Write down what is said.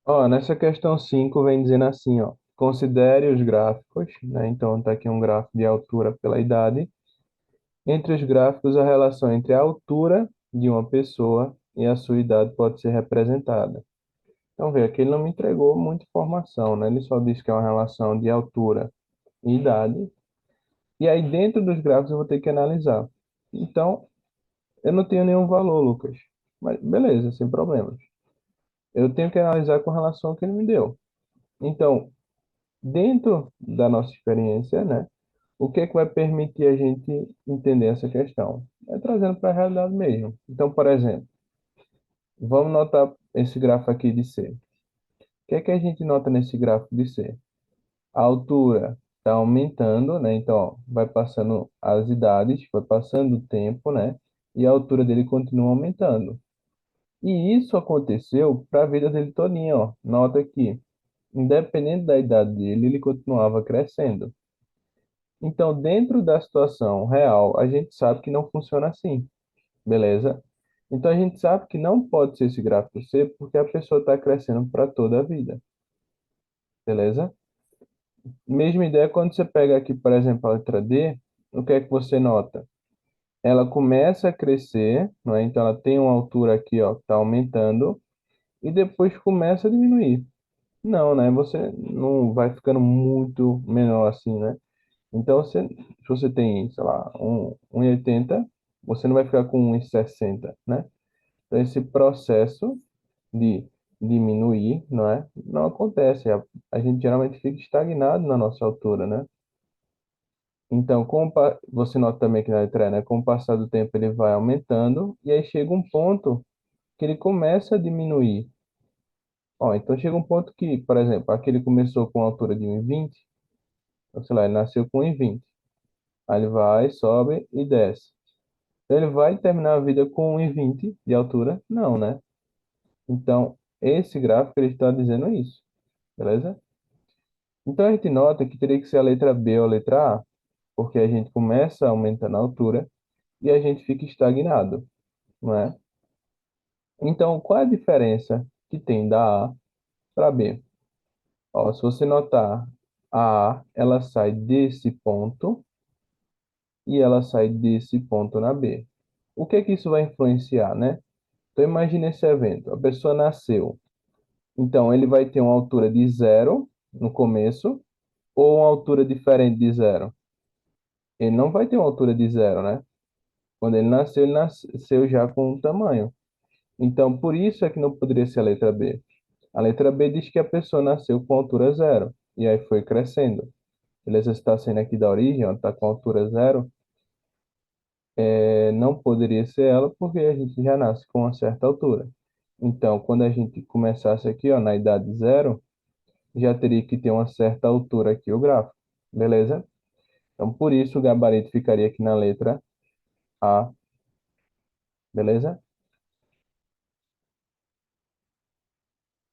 Ó, nessa questão 5 vem dizendo assim, ó, considere os gráficos, né? Então tá aqui um gráfico de altura pela idade. Entre os gráficos, a relação entre a altura de uma pessoa e a sua idade pode ser representada. Então, vê, aqui ele não me entregou muita informação, né? Ele só disse que é uma relação de altura e idade. E aí, dentro dos gráficos, eu vou ter que analisar. Então, eu não tenho nenhum valor, Lucas. Mas beleza, sem problemas. Eu tenho que analisar com relação ao que ele me deu. Então, dentro da nossa experiência, né? O que é que vai permitir a gente entender essa questão? É trazendo para a realidade mesmo. Então, por exemplo, vamos notar esse gráfico aqui de C. O que é que a gente nota nesse gráfico de C? A altura está aumentando, né? Então, ó, vai passando as idades, vai passando o tempo, né? E a altura dele continua aumentando. E isso aconteceu para a vida dele todinha, ó. Nota que, independente da idade dele, ele continuava crescendo. Então, dentro da situação real, a gente sabe que não funciona assim, beleza? Então, a gente sabe que não pode ser esse gráfico C porque a pessoa está crescendo para toda a vida, beleza? Mesma ideia quando você pega aqui, por exemplo, a letra D, o que é que você nota? Ela começa a crescer, não é? Então, ela tem uma altura aqui, ó, que está aumentando, e depois começa a diminuir. Não, né? Você não vai ficando muito menor assim, né? Então, se você tem, sei lá, 1,80, você não vai ficar com 1,60, né? Então, esse processo de diminuir, não é? Não acontece. A gente geralmente fica estagnado na nossa altura, né? Então, você nota também que na letra E, né? Com o passar do tempo, ele vai aumentando, e aí chega um ponto que ele começa a diminuir. Ó, então chega um ponto que, por exemplo, aqui ele começou com a altura de 1,20, então, sei lá, ele nasceu com 1,20. Aí ele vai, sobe e desce. Ele vai terminar a vida com 1,20 de altura? Não, né? Então, esse gráfico ele está dizendo isso, beleza? Então, a gente nota que teria que ser a letra B ou a letra A, porque a gente começa aumentando a altura e a gente fica estagnado, não é? Então, qual é a diferença que tem da A para B? Ó, se você notar, a A, ela sai desse ponto e ela sai desse ponto na B. O que é que isso vai influenciar, né? Então, imagine esse evento. A pessoa nasceu. Então, ele vai ter uma altura de zero no começo ou uma altura diferente de zero? Ele não vai ter uma altura de zero, né? Quando ele nasceu já com um tamanho. Então, por isso é que não poderia ser a letra B. A letra B diz que a pessoa nasceu com altura zero e aí foi crescendo. Beleza? Você está saindo aqui da origem, está com altura zero. Não poderia ser ela porque a gente já nasce com uma certa altura. Então, quando a gente começasse aqui, ó, na idade zero, já teria que ter uma certa altura aqui o gráfico, beleza? Então, por isso o gabarito ficaria aqui na letra A, beleza?